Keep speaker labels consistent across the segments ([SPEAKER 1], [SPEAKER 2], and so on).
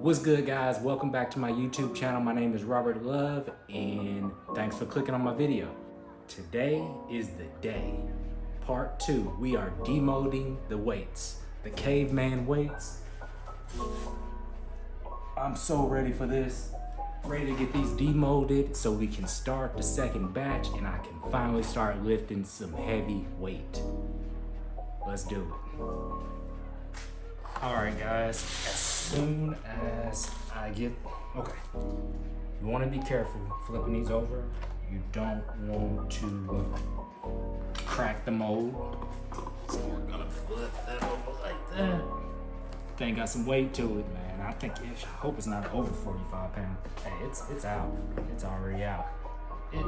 [SPEAKER 1] What's good, guys? Welcome back to my YouTube channel. My name is Robert Love and thanks for clicking on my video. Today is the day. Part 2. We are demolding the weights. The caveman weights. I'm so ready for this. Ready to get these demolded so we can start the second batch and I can finally start lifting some heavy weight. Let's do it. All right, guys, as soon as I get, okay, you want to be careful flipping these over. You don't want to crack the mold. So we're gonna flip that over like that. Thing got some weight to it, man. I hope it's not over 45 pounds. Hey, it's out. It's already out. I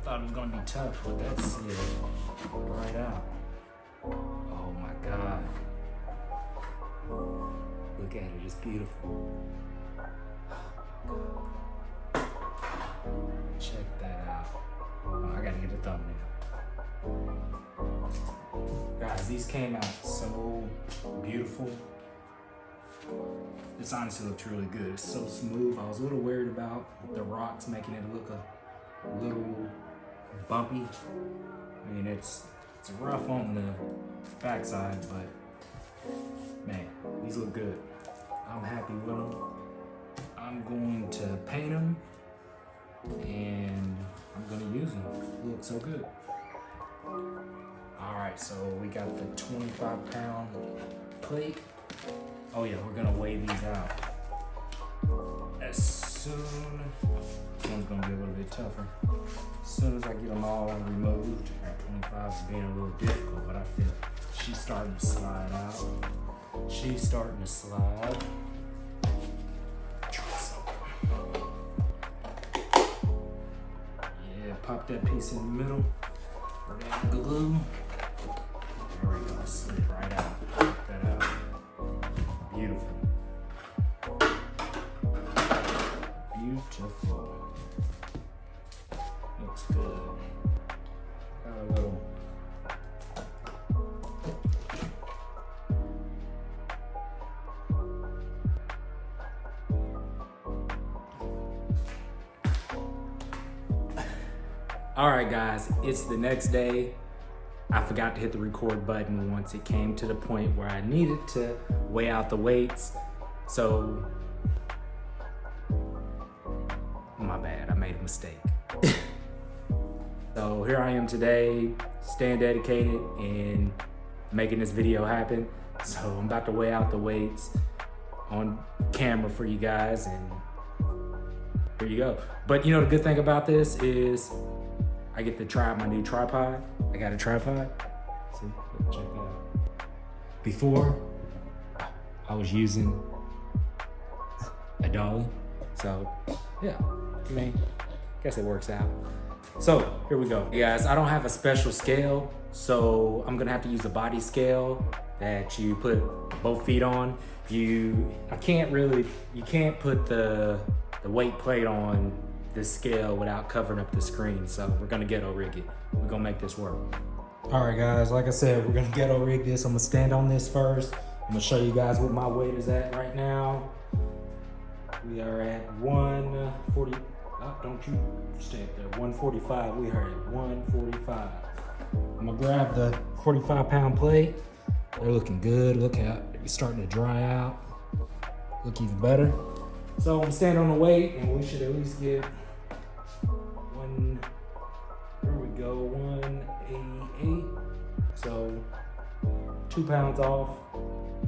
[SPEAKER 1] thought it was gonna be tough, but that's it. Right out. Oh my God. Look at it, it's beautiful. Check that out. Oh, I gotta get a thumbnail. Guys, these came out so beautiful. This honestly looked really good. It's so smooth. I was a little worried about the rocks making it look a little bumpy. I mean, it's rough on the backside, but man, these look good. I'm happy with them. I'm going to paint them and I'm gonna use them. They look so good. All right, so we got the 25-pound plate. Oh yeah, we're gonna weigh these out. This one's gonna be a little bit tougher. As soon as I get them all removed, 25 is being a little difficult, but I feel she's starting to slide out. She's starting to slide. Yeah, pop that piece in the middle. Pour that glue. There we go, slid right out. Pop that out. Beautiful. Beautiful. Looks good. Got a little. All right, guys, it's the next day. I forgot to hit the record button once it came to the point where I needed to weigh out the weights. So, my bad, I made a mistake. So here I am today, staying dedicated and making this video happen. So I'm about to weigh out the weights on camera for you guys, and here you go. But you know, the good thing about this is I get to try out my new tripod. I got a tripod. See, check that out. Before, I was using a dolly. So, yeah, I mean, guess it works out. So, here we go. Hey guys, I don't have a special scale, so I'm gonna have to use a body scale that you put both feet on. You can't put the weight plate on this scale without covering up the screen, so we're gonna ghetto rig it. We're gonna make this work. All right, guys, like I said, we're gonna ghetto rig this. I'm gonna stand on this first. I'm gonna show you guys what my weight is at right now. We are at 140. Oh, don't you stay up there. 145. We are at 145. I'm gonna grab the 45-pound plate. They're looking good. Look how it's starting to dry out. Look even better. So I'm gonna stand on the weight, and we should at least get there we go, 188. So 2 pounds off.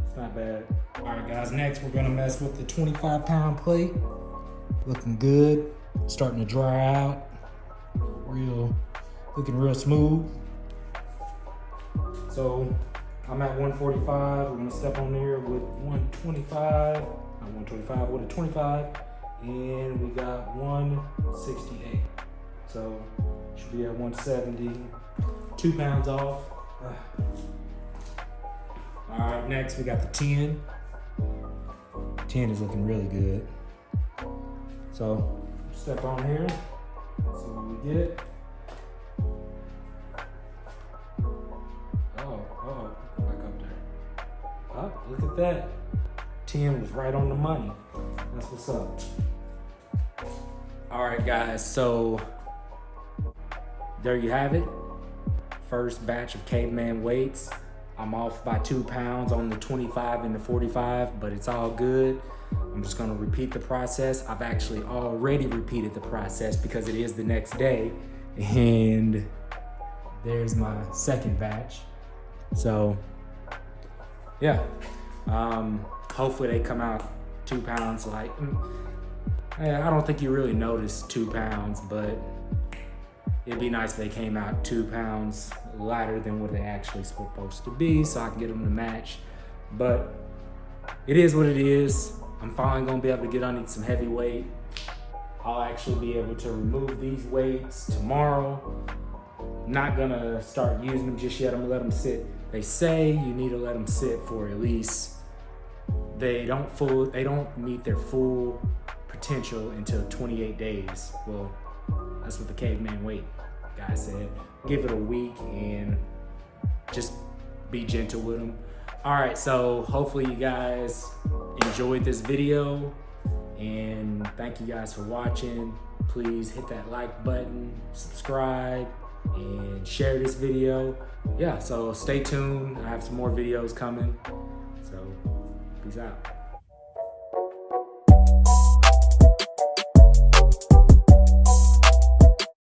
[SPEAKER 1] It's not bad. All right, guys, next we're gonna mess with the 25-pound plate. Looking good, starting to dry out. Looking real smooth. So I'm at 145. We're gonna step on there with 125. 125 with a 25, and we got 168. So should be at 170, 2 pounds off. All right, next we got the 10. 10 is looking really good. So step on here, see what we get. Oh, back up there. Oh, look at that. 10 was right on the money. That's what's up. All right, guys, so there you have it. First batch of caveman weights. I'm off by 2 pounds on the 25 and the 45, but it's all good. I'm just gonna repeat the process. I've actually already repeated the process because it is the next day. And there's my second batch. So yeah, hopefully they come out 2 pounds light. I don't think you really notice 2 pounds, but it'd be nice if they came out 2 pounds lighter than what they actually supposed to be, so I can get them to match. But it is what it is. I'm finally gonna be able to get underneath some heavy weight. I'll actually be able to remove these weights tomorrow. Not gonna start using them just yet. I'm gonna let them sit. They say you need to let them sit for at least, they don't meet their full potential until 28 days. Well, that's what the caveman weight guy said. Give it a week and just be gentle with them. All right, so hopefully you guys enjoyed this video, and thank you guys for watching. Please hit that like button, subscribe, and share this video. Yeah, so stay tuned. I have some more videos coming. So peace out.